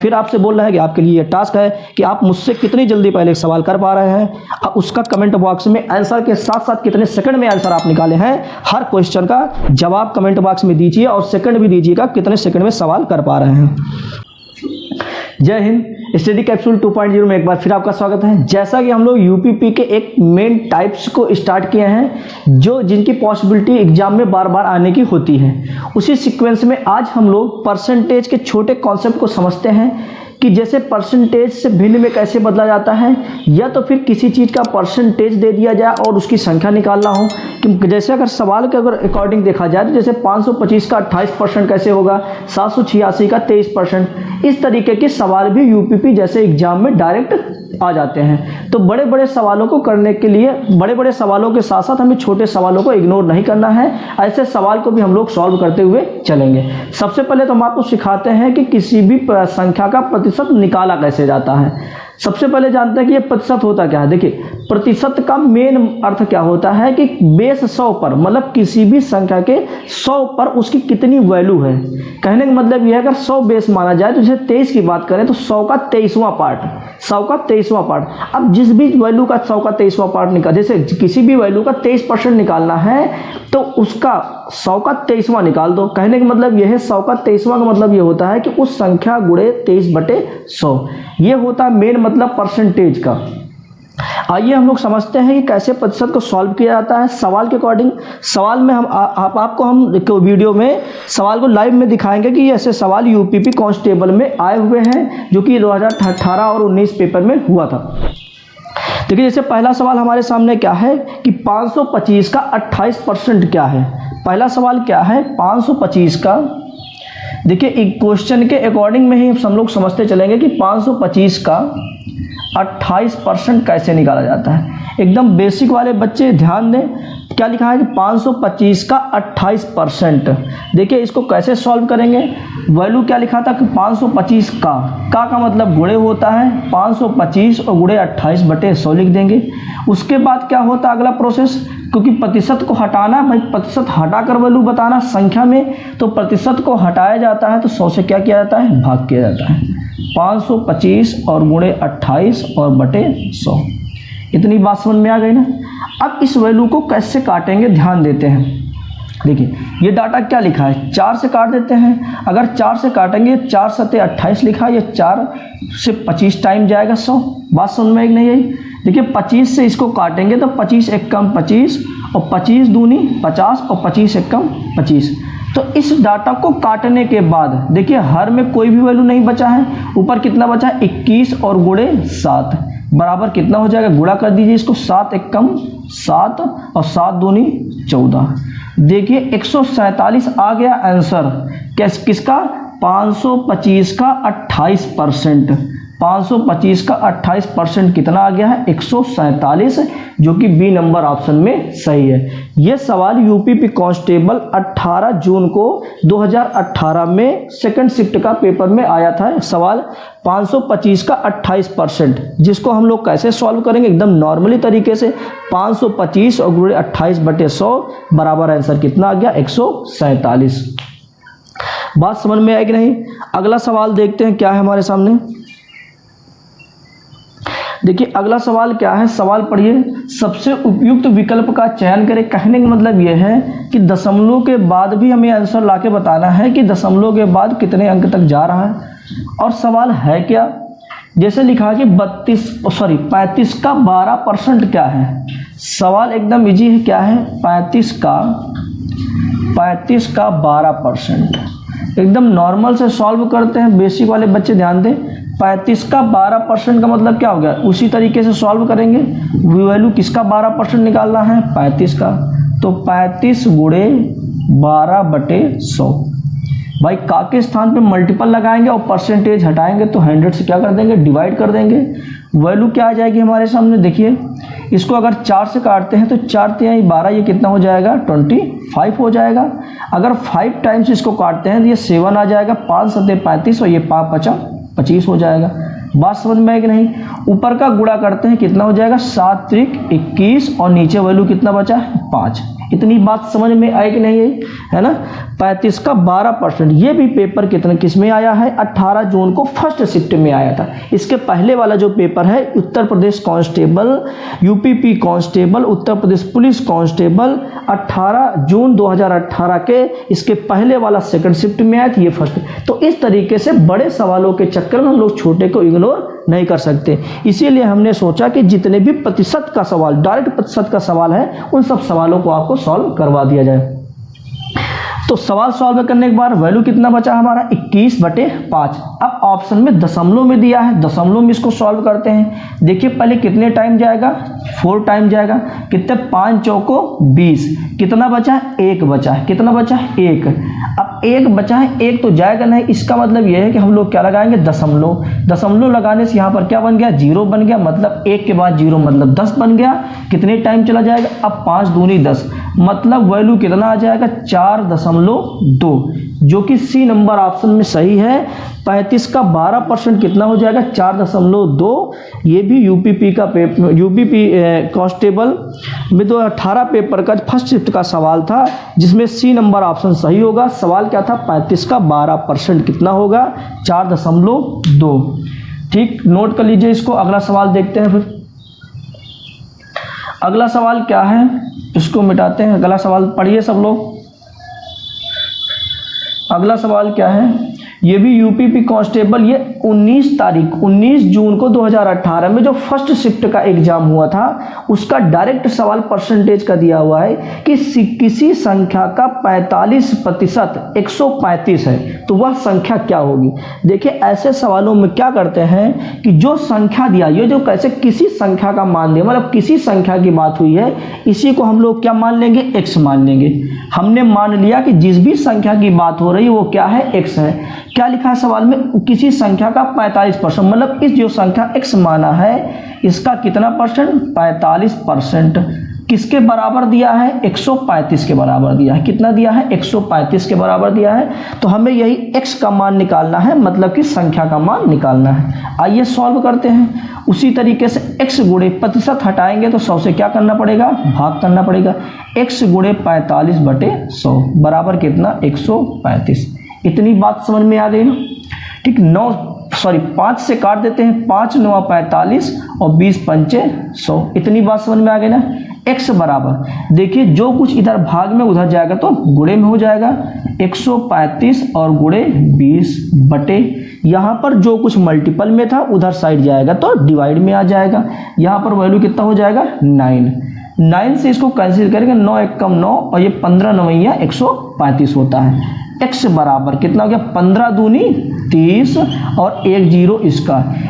फिर आपसे बोल रहा है कि आपके लिए ये टास्क है कि आप मुझसे कितनी जल्दी पहले सवाल कर पा रहे हैं, उसका कमेंट बॉक्स में आंसर के साथ साथ कितने सेकंड में आंसर आप निकाले हैं, हर क्वेश्चन का जवाब कमेंट बॉक्स में दीजिए और सेकंड भी दीजिएगा कितने सेकंड में सवाल कर पा रहे हैं। जय हिंद। स्टडी कैप्सूल 2.0 में एक बार फिर आपका स्वागत है। जैसा कि हम लोग यूपीपी के एक मेन टाइप्स को स्टार्ट किए हैं जो जिनकी पॉसिबिलिटी एग्जाम में बार बार आने की होती है, उसी सीक्वेंस में आज हम लोग परसेंटेज के छोटे कॉन्सेप्ट को समझते हैं कि जैसे परसेंटेज से भिन्न में कैसे बदला जाता है, या तो फिर किसी चीज़ का परसेंटेज दे दिया जाए और उसकी संख्या निकालना हो कि जैसे अगर सवाल के अगर अकॉर्डिंग देखा जाए तो जैसे 525 का 28% कैसे होगा, 786 का 23%, इस तरीके के सवाल भी यूपीपी जैसे एग्जाम में डायरेक्ट आ जाते हैं। तो बड़े बड़े सवालों को करने के लिए बड़े बड़े सवालों के साथ साथ हमें छोटे सवालों को इग्नोर नहीं करना है, ऐसे सवाल को भी हम लोग सॉल्व करते हुए चलेंगे। सबसे पहले तो हम आपको सिखाते हैं कि किसी भी संख्या का प्रतिशत निकाला कैसे जाता है। सबसे पहले जानते हैं कि ये प्रतिशत होता क्या है। देखिए, प्रतिशत का मेन अर्थ क्या होता है कि बेस 100 पर, मतलब किसी भी संख्या के 100 पर उसकी कितनी वैल्यू है। कहने का मतलब यह है अगर 100 बेस माना जाए तो जैसे 23 की बात करें तो 100 का 23वां पार्ट, 100 का 23वां पार्ट। अब जिस भी वैल्यू का 100 का 23वां पार्ट निकाल, जैसे किसी भी वैल्यू का 23% निकालना है तो उसका 100 का 23वां निकाल दो। कहने का मतलब यह है 100 का 23वां का मतलब यह होता है कि उस संख्या गुणे 23/100, ये होता है मेन मतलब परसेंटेज का। आइए हम लोग समझते हैं कि कैसे प्रतिशत को सॉल्व किया जाता है सवाल के अकॉर्डिंग। सवाल में हम आपको हम वीडियो में सवाल को लाइव में दिखाएंगे कि ऐसे सवाल यूपीपी कांस्टेबल में आए हुए हैं जो कि 2018 और 19 पेपर में हुआ था। देखिए, जैसे पहला सवाल हमारे सामने क्या है कि 525 का 28% क्या है। पहला सवाल क्या है 525 का। देखिए, एक क्वेश्चन के अकॉर्डिंग में ही हम लोग समझते चलेंगे कि 525 का 28% कैसे निकाला जाता है। एकदम बेसिक वाले बच्चे ध्यान दें, क्या लिखा है कि 525 का 28%। देखिए, इसको कैसे सॉल्व करेंगे। वैल्यू क्या लिखा था कि 525 का मतलब गुणे होता है 525 और गुणे 28/100 लिख देंगे। उसके बाद क्या होता है अगला प्रोसेस, क्योंकि प्रतिशत को हटाना, भाई प्रतिशत हटाकर वैल्यू बताना संख्या में, तो प्रतिशत को हटाया जाता है तो 100 से क्या किया जाता है, भाग किया जाता है। 525 और गुणे 28 और बटे 100। इतनी बात समझ में आ गई ना। अब इस वैल्यू को कैसे काटेंगे ध्यान देते हैं। देखिए, ये डाटा क्या लिखा है, 4 से काट देते हैं। अगर 4 से काटेंगे, 4 सते 28 लिखा है, ये 4 से 25 टाइम जाएगा 100। बात समझ में नहीं आई। देखिए, 25 से इसको काटेंगे तो 25 एकम 25 और 25 दूनी 50 और 25 एकम 25। तो इस डाटा को काटने के बाद देखिए हर में कोई भी वैल्यू नहीं बचा है। ऊपर कितना बचा है 21 और गुणे 7 बराबर कितना हो जाएगा, गुणा कर दीजिए इसको, 7 एकम 7 और 7 दूनी 14। देखिए 147 आ गया आंसर किसका, 525 का 28%। 525 का 28% कितना आ गया है 147, जो कि बी नंबर ऑप्शन में सही है। यह सवाल यूपीपी कांस्टेबल 18 जून को 2018 में सेकंड शिफ्ट का पेपर में आया था। सवाल 525 का 28%, जिसको हम लोग कैसे सॉल्व करेंगे एकदम नॉर्मली तरीके से। 525 और गुणे 28/100 बराबर आंसर कितना आ गया 147। बात समझ में आई कि नहीं। अगला सवाल देखते हैं क्या है हमारे सामने। देखिए, अगला सवाल क्या है, सवाल पढ़िए। सबसे उपयुक्त विकल्प का चयन करें। कहने का मतलब यह है कि दशमलव के बाद भी हमें आंसर लाके बताना है कि दशमलव के बाद कितने अंक तक जा रहा है। और सवाल है क्या, जैसे लिखा कि 35 का 12% क्या है। सवाल एकदम इजी है, क्या है 35 का 12%। एकदम नॉर्मल से सॉल्व करते हैं, बेसिक वाले बच्चे ध्यान दें। 35 का 12% का मतलब क्या हो गया, उसी तरीके से सॉल्व करेंगे। वैल्यू किसका 12% निकालना है, 35 का, तो 35 गुणे 12/100। भाई का के स्थान पे मल्टीपल लगाएंगे और परसेंटेज हटाएंगे तो 100 से क्या कर देंगे, डिवाइड कर देंगे। वैल्यू क्या आ जाएगी हमारे सामने, देखिए इसको अगर 4 से काटते हैं तो 4 तिहाई 12, ये कितना हो जाएगा 25 हो जाएगा। अगर 5 टाइम्स इसको काटते हैं तो ये 7 आ जाएगा, 5 सते 35 और ये 5 × 25 हो जाएगा। बात समझ में है कि नहीं। ऊपर का गुणा करते हैं कितना हो जाएगा 7 × 21 और नीचे वैल्यू कितना बचा है 5। इतनी बात समझ में आई कि नहीं आई, है ना। 35 का 12%। ये भी पेपर कितने किस में आया है, 18 जून को फर्स्ट शिफ्ट में आया था। इसके पहले वाला जो पेपर है Uttar Pradesh constable, UPP constable, Uttar Pradesh police constable, 18 जून 2018 के इसके पहले वाला सेकंड शिफ्ट में आया था, ये फर्स्ट। तो इस तरीके से बड़े सवालों के चक्कर में हम लोग छोटे को इग्नोर नहीं कर सकते। इसीलिए हमने सोचा कि जितने भी प्रतिशत का सवाल, डायरेक्ट प्रतिशत का सवाल है, उन सब सवालों को आपको सॉल्व करवा दिया जाए। तो सवाल सॉल्व करने के बाद वैल्यू कितना बचा हमारा, 21/5। अब ऑप्शन में दशमलव में दिया है, दशमलव में इसको सॉल्व करते हैं। देखिए पहले कितने टाइम जाएगा, 4 टाइम जाएगा। कितने, 5 चौको 20। कितना बचा है, 1 बचा है। कितना बचा है, 1। अब 1 बचा है, 1 तो जाएगा नहीं। इसका मतलब यह है कि हम लोग क्या लगाएंगे, दशमलव। दशमलव लगाने से यहाँ पर क्या बन गया, 0 बन गया। मतलब 1 के बाद 0 मतलब 10 बन गया। कितने टाइम चला जाएगा, अब 5 दूनी 10, मतलब वैल्यू कितना आ जाएगा, 4.2, जो कि सी नंबर ऑप्शन में सही है। 35 का 12% कितना हो जाएगा, 4.2। ये भी यूपीपी का पेपर, यूपीपी कांस्टेबल में 2018 पेपर का फर्स्ट शिफ्ट का सवाल था, जिसमें सी नंबर ऑप्शन सही होगा। सवाल क्या था, 35 का 12% कितना होगा, 4.2। ठीक, नोट कर लीजिए इसको। अगला सवाल देखते हैं। फिर अगला सवाल क्या है, इसको मिटाते हैं। अगला सवाल पढ़िए सब लोग। अगला सवाल क्या है, ये भी यूपीपी कांस्टेबल, ये 19 जून को 2018 में जो फर्स्ट शिफ्ट का एग्जाम हुआ था, उसका डायरेक्ट सवाल परसेंटेज का दिया हुआ है कि किसी संख्या का 45% 135 है, तो वह संख्या क्या होगी। देखिए ऐसे सवालों में क्या करते हैं कि जो संख्या दिया, ये जो कैसे किसी संख्या का मान दिया, मतलब किसी संख्या की बात हुई है, इसी को हम लोग क्या मान लेंगे, x मान लेंगे। हमने मान लिया कि जिस भी संख्या की बात हो रही है वो क्या है, x है। क्या लिखा है सवाल में, किसी संख्या का 45%, मतलब इस जो संख्या x माना है इसका कितना परसेंट, 45%। किसके बराबर दिया है, 135 के बराबर दिया है। कितना दिया है, 135 के बराबर दिया है। तो हमें यही x का मान निकालना है, मतलब कि संख्या का मान निकालना है। आइए सॉल्व करते हैं। उसी तरीके से x गुणे प्रतिशत हटाएंगे तो 100 से क्या करना पड़ेगा, भाग करना पड़ेगा। x गुणे 45/100 बराबर कितना, 135। इतनी बात समझ में आ गई ना। ठीक, 5 से काट देते हैं, 5 9 45 और 20 पंचे 100। इतनी बात समझ में आ गई ना। x बराबर, देखिए जो कुछ इधर भाग में उधर जाएगा तो गुणे में हो जाएगा, 135 और गुणे 20 बटे, यहाँ पर जो कुछ मल्टीपल में था उधर साइड जाएगा तो डिवाइड में आ जाएगा। यहाँ पर वैल्यू कितना हो जाएगा, 9 से इसको कैंसिल करेंगे, 9 एकम 9 और ये 15 9 135 होता है। x बराबर कितना हो गया, 15 दूनी 30 और 1 0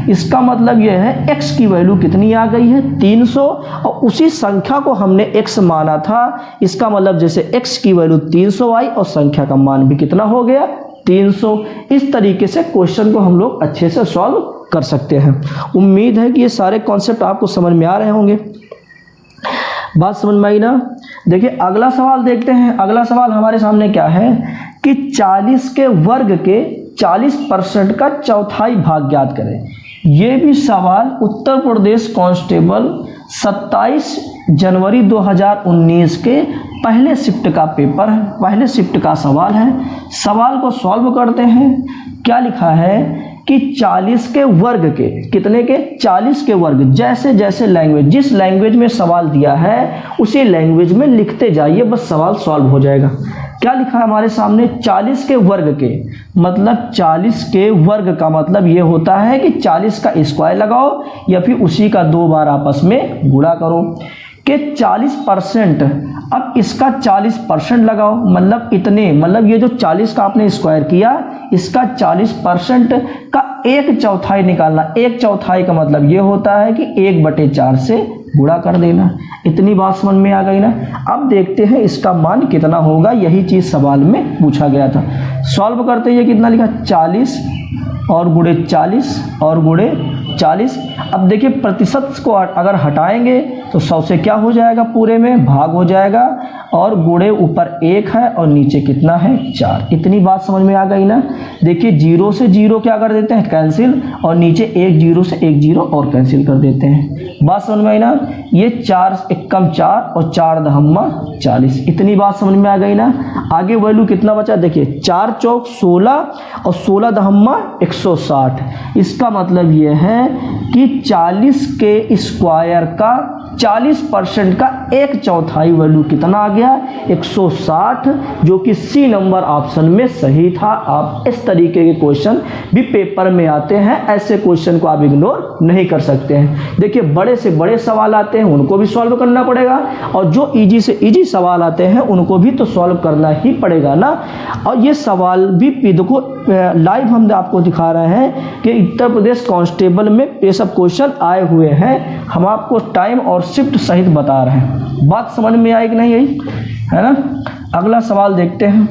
इसका मतलब यह है x की वैल्यू कितनी आ गई है, 300। और उसी संख्या को हमने x माना था, इसका मतलब जैसे x की वैल्यू 300 आई और संख्या का मान भी कितना हो गया, 300। इस तरीके से क्वेश्चन को हम लोग अच्छे से सॉल्व कर सकते हैं। उम्मीद है कि ये सारे कॉन्सेप्ट आपको समझ में आ रहे होंगे। बात समझ में आई ना। देखिए अगला सवाल देखते हैं। अगला सवाल हमारे सामने क्या है कि 40 के वर्ग के 40% का चौथाई भाग ज्ञात करें। ये भी सवाल उत्तर प्रदेश कांस्टेबल 27 जनवरी 2019 के पहले शिफ्ट का पेपर है, पहले शिफ्ट का सवाल है। सवाल को सॉल्व करते हैं। क्या लिखा है कि 40 के वर्ग के, कितने के, 40 के वर्ग, जैसे जैसे लैंग्वेज, जिस लैंग्वेज में सवाल दिया है उसी लैंग्वेज में लिखते जाइए, बस सवाल सॉल्व हो जाएगा। क्या लिखा है हमारे सामने, 40 के वर्ग के, मतलब 40 के वर्ग का मतलब ये होता है कि 40 का स्क्वायर लगाओ या फिर उसी का 2 बार आपस में गुणा करो कि 40%। अब इसका 40% लगाओ, मतलब इतने, मतलब ये जो 40 का आपने स्क्वायर किया, इसका 40% का 1/4 निकालना। 1/4 का मतलब ये होता है कि 1/4 से गुणा कर देना। इतनी बात समझ में आ गई ना। अब देखते हैं इसका मान कितना होगा, यही चीज़ सवाल में पूछा गया था। सॉल्व करते हैं। कितना लिखा, 40 और गुणे 40 और गुणे 40। अब देखिए प्रतिशत को अगर हटाएंगे तो 100 से क्या हो जाएगा, पूरे में भाग हो जाएगा, और गुणे ऊपर 1 है और नीचे कितना है, 4। इतनी बात समझ में आ गई ना। देखिए 0 से 0 क्या कर देते हैं, कैंसिल, और नीचे 1 0 से 1 0 और कैंसिल कर देते हैं। बात समझ में आई ना। ये 4 एकम 4 और 4 दहम्मा 40, इतनी बात समझ में आ गई ना। आगे वैल्यू कितना बचा देखिए, 4 चौक 16 और 16 दहम्मा 160। इसका मतलब ये है कि 40 के स्क्वायर का 40% का 1/4 वैल्यू कितना आ गया, 160, जो कि सी नंबर ऑप्शन में सही था। आप इस तरीके के क्वेश्चन भी पेपर में आते हैं, ऐसे क्वेश्चन को आप इग्नोर नहीं कर सकते हैं। देखिए बड़े से बड़े सवाल आते हैं, उनको भी सॉल्व करना पड़ेगा, और जो इजी से इजी सवाल आते हैं उनको भी तो सॉल्व करना ही पड़ेगा ना। और ये सवाल भी देखो लाइव हम आपको दिखा रहे हैं कि उत्तर प्रदेश कांस्टेबल में ये सब क्वेश्चन आए हुए हैं, हम आपको टाइम और शिफ्ट सहित बता रहे हैं। बात समझ में आई कि नहीं आई, है ना। अगला सवाल देखते हैं।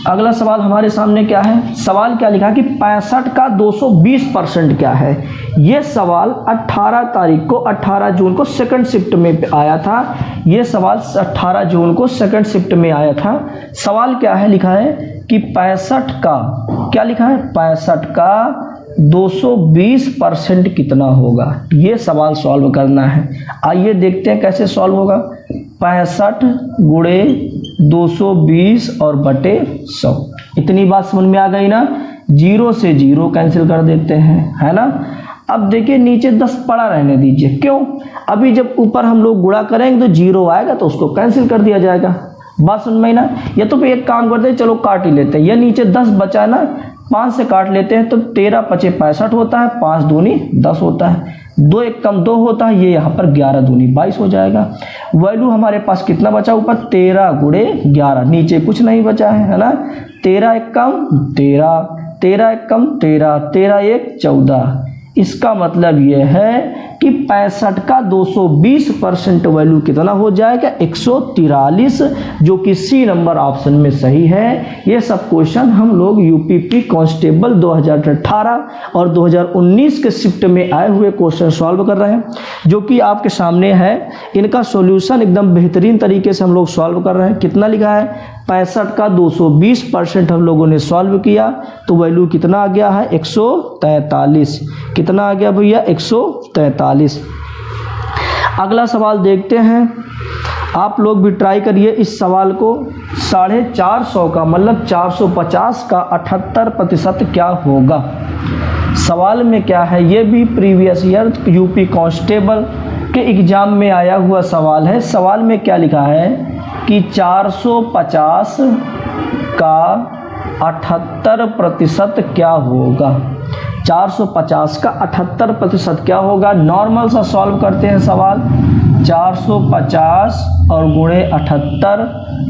अगला सवाल हमारे सामने क्या है, सवाल क्या लिखा कि 65 का 220% क्या है। ये सवाल 18 तारीख को 18 जून को सेकंड शिफ्ट में आया था। ये सवाल 18 जून को सेकंड शिफ्ट में आया था। सवाल क्या है, लिखा है कि 65 का क्या लिखा है, 65 का 220% कितना होगा। ये सवाल सॉल्व करना है। आइए देखते हैं कैसे सॉल्व होगा। 65 गुणे 220 और बटे 100, इतनी बात समझ में आ गई ना। 0 से 0 कैंसिल कर देते हैं, है ना। अब देखिए नीचे 10 पड़ा रहने दीजिए, क्यों, अभी जब ऊपर हम लोग गुणा करेंगे तो 0 आएगा तो उसको कैंसिल कर दिया जाएगा। बात समझ में ना। या तो फिर एक काम करते हैं, चलो काट ही लेते हैं। ये नीचे 10 बचा ना, 5 से काट लेते हैं तो 13 पचे 65 होता है, 5 दूनी 10 होता है, 2 एकम 2 होता है, ये यहाँ पर 11 दूनी 22 हो जाएगा। वैल्यू हमारे पास कितना बचा ऊपर, 13 गुणे 11, नीचे कुछ नहीं बचा है ना। 13 एकम 13, 13 एकम 13, 13 एक 14। इसका मतलब यह है कि 65 का 220% वैल्यू कितना हो जाएगा, 143, जो कि सी नंबर ऑप्शन में सही है। ये सब क्वेश्चन हम लोग यूपीपी कांस्टेबल 2018 और 2019 के शिफ्ट में आए हुए क्वेश्चन सॉल्व कर रहे हैं, जो कि आपके सामने है। इनका सॉल्यूशन एकदम बेहतरीन तरीके से हम लोग सॉल्व कर रहे हैं। कितना लिखा है, 65 का 220% हम लोगों ने सॉल्व किया तो वैल्यू कितना आ गया है, 143। कितना आ गया भैया, 143। अगला सवाल देखते हैं। आप लोग भी ट्राई करिए इस सवाल को। 450 का मतलब 450 का 78% क्या होगा। सवाल में क्या है, ये भी प्रीवियस ईयर यूपी कांस्टेबल के एग्जाम में आया हुआ सवाल है। सवाल में क्या लिखा है कि 450 का 78% क्या होगा। 450 का 78% क्या होगा। नॉर्मल सा सॉल्व करते हैं सवाल। 450 और गुणे 78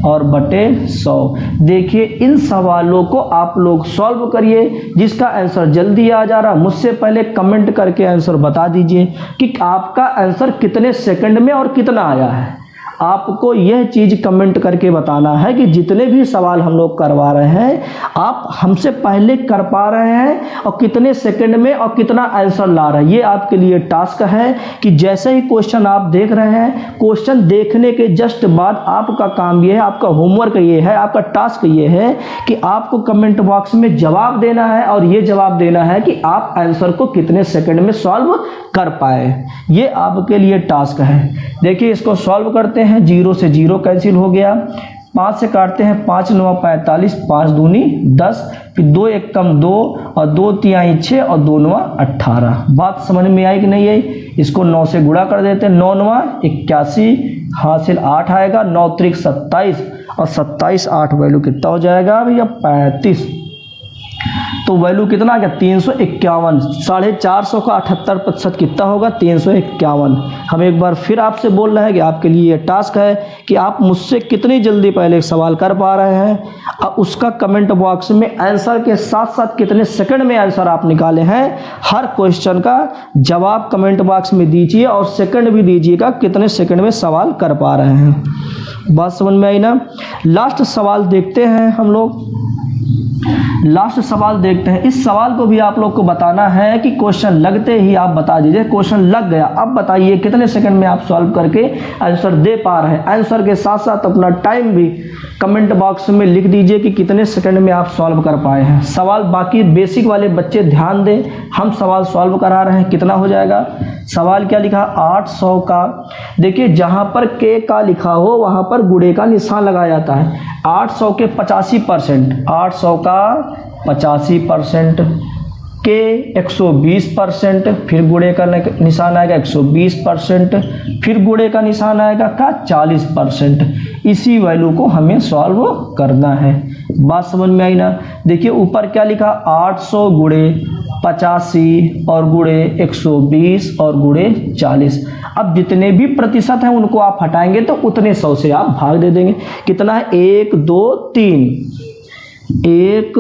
और बटे 100। देखिए इन सवालों को आप लोग सॉल्व करिए। जिसका आंसर जल्दी आ जा रहा, मुझसे पहले कमेंट करके आंसर बता दीजिए कि आपका आंसर कितने सेकंड में और कितना आया है। आपको यह चीज़ कमेंट करके बताना है कि जितने भी सवाल हम लोग करवा रहे हैं आप हमसे पहले कर पा रहे हैं और कितने सेकंड में और कितना आंसर ला रहे हैं। ये आपके लिए टास्क है कि जैसे ही क्वेश्चन आप देख रहे हैं, क्वेश्चन देखने के जस्ट बाद आपका काम ये है, आपका होमवर्क ये है, आपका टास्क ये है कि आपको कमेंट बॉक्स में जवाब देना है और ये जवाब देना है कि आप आंसर को कितने सेकंड में सॉल्व कर पाए। ये आपके लिए टास्क है। देखिए इसको सॉल्व करते हैं। 0 से 0 कैंसिल हो गया, 5 से काटते हैं, 5 9 45, 5 दूनी 10, फिर 2 एकम 2 और 2 तिहाई 6 और 2 9 18। बात समझ में आई कि नहीं आई। इसको 9 से गुणा कर देते हैं, 9 9 81, हासिल 8 आएगा, 9 त्रिक 27 और 27 8 वैल्यू कितना हो जाएगा भैया 35। तो वैल्यू कितना आ गया 351। 450 का 78% कितना होगा 351। हम एक बार फिर आपसे बोल रहे हैं कि आपके लिए टास्क है कि आप मुझसे कितनी जल्दी पहले सवाल कर पा रहे हैं, उसका कमेंट बॉक्स में आंसर के साथ साथ कितने सेकंड में आंसर आप निकाले हैं, हर क्वेश्चन का जवाब कमेंट बॉक्स में दीजिए और सेकंड भी दीजिएगा कितने सेकंड में सवाल कर पा रहे हैं। बात समझ में आई ना। लास्ट सवाल देखते हैं हम लोग। लास्ट सवाल देखते हैं। इस सवाल को भी आप लोग को बताना है कि क्वेश्चन लगते ही आप बता दीजिए। क्वेश्चन लग गया, अब बताइए कितने सेकंड में आप सॉल्व करके आंसर दे पा रहे हैं। आंसर के साथ साथ अपना टाइम भी कमेंट बॉक्स में लिख दीजिए कि कितने सेकंड में आप सॉल्व कर पाए हैं। सवाल बाकी बेसिक वाले बच्चे ध्यान दें, हम सवाल सॉल्व करा रहे हैं। कितना हो जाएगा सवाल क्या लिखा, 800 का, देखिए जहाँ पर के का लिखा हो वहाँ पर गुणे का निशान लगाया जाता है। 800 के 85%, 800 का 85%, के 120%, फिर गुणे का निशान आएगा 120%, फिर गुणे का निशान आएगा का 40%। इसी वैल्यू को हमें सॉल्व करना है। बात समझ में आई ना। देखिए ऊपर क्या लिखा, 800 गुणे 85 और गुणे 120 और गुणे 40। अब जितने भी प्रतिशत हैं उनको आप हटाएंगे तो उतने 100 से आप भाग दे देंगे। कितना है, 1 2 3, 1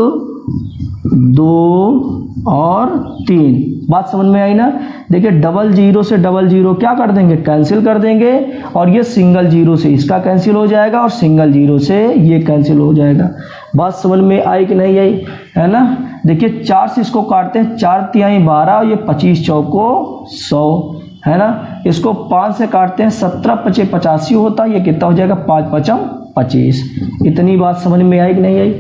2 और 3। बात समझ में आई ना। देखिए 00 से 00 क्या कर देंगे, कैंसिल कर देंगे, और ये सिंगल जीरो से इसका कैंसिल हो जाएगा और सिंगल जीरो से ये कैंसिल हो जाएगा। बात समझ में आई कि नहीं आई, है ना। देखिए 4 से इसको काटते हैं, 4 तिहाई 12 और ये 25 चौको 100, है ना। इसको 5 से काटते हैं, 17 पचे 85 होता है, ये कितना हो जाएगा, 5 पचम 25। इतनी बात समझ में आई कि नहीं आई।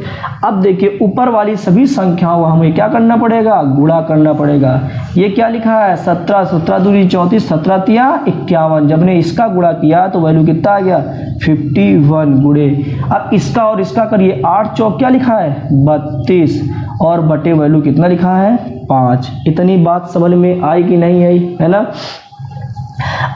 अब देखिए ऊपर वाली सभी संख्याओं हमें क्या करना पड़ेगा, गुणा करना पड़ेगा। ये क्या लिखा है, 17, 17 दूनी 34, 17 तिया 51। जब ने इसका गुणा किया तो वैल्यू कितना आ गया, 51 गुणे। अब इसका और इसका करिए, 8 चौक क्या लिखा है, 32, और बटे वैल्यू कितना लिखा है, 5। इतनी बात समझ में आई कि नहीं आई, है ना।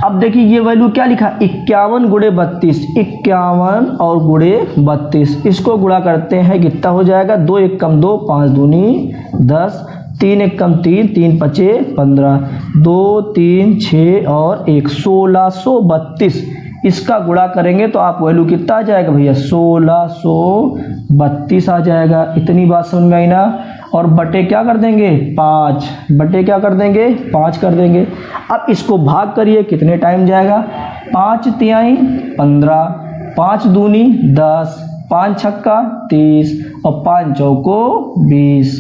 अब देखिए ये वैल्यू क्या लिखा, 51 गुणे 32, 51 और गुणे 32। इसको गुणा करते हैं, कितना हो जाएगा, 2 1 कम 2, 5 दूनी 10, 3 1 कम 3, 3 पचे 15, 2 3 6 और 1, 1632। इसका गुणा करेंगे तो आप वैल्यू कितना आ जाएगा भैया, 1632 आ जाएगा। इतनी बात समझ में आई ना। और बटे क्या कर देंगे, 5, बटे क्या कर देंगे, 5 कर देंगे। अब इसको भाग करिए, कितने टाइम जाएगा, 5 तिहाई 15, 5 दूनी 10, 5 छक्का 30 और 5 चौको 20,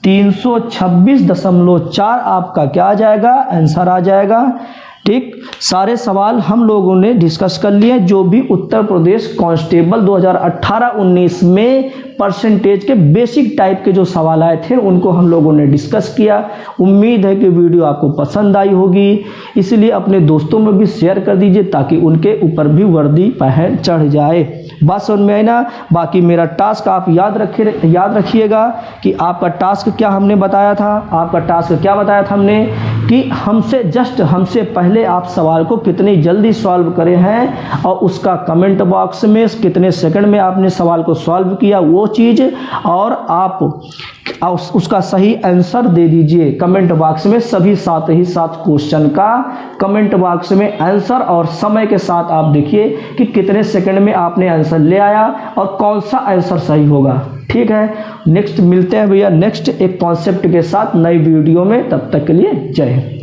326.4 आपका क्या आ जाएगा, आंसर आ जाएगा। ठीक, सारे सवाल हम लोगों ने डिस्कस कर लिए। जो भी उत्तर प्रदेश कांस्टेबल 2018-19 में परसेंटेज के बेसिक टाइप के जो सवाल आए थे उनको हम लोगों ने डिस्कस किया। उम्मीद है कि वीडियो आपको पसंद आई होगी, इसलिए अपने दोस्तों में भी शेयर कर दीजिए ताकि उनके ऊपर भी वर्दी पहन चढ़ जाए। बात समझ में आई ना। बाकी मेरा टास्क आप याद रखिएगा कि आपका टास्क क्या हमने बताया था। आपका टास्क क्या बताया था हमने कि हमसे पहले आप सवाल को कितनी जल्दी सॉल्व करे हैं और उसका कमेंट बॉक्स में कितने सेकंड में आपने सवाल को सॉल्व किया वो चीज़, और आप उसका सही आंसर दे दीजिए कमेंट बॉक्स में। सभी साथ ही साथ क्वेश्चन का कमेंट बॉक्स में आंसर और समय के साथ आप देखिए कि कितने सेकंड में आपने आंसर ले आया और कौन सा आंसर सही होगा। ठीक है, नेक्स्ट मिलते हैं भैया नेक्स्ट एक कॉन्सेप्ट के साथ नई वीडियो में। तब तक के लिए जय हिंद।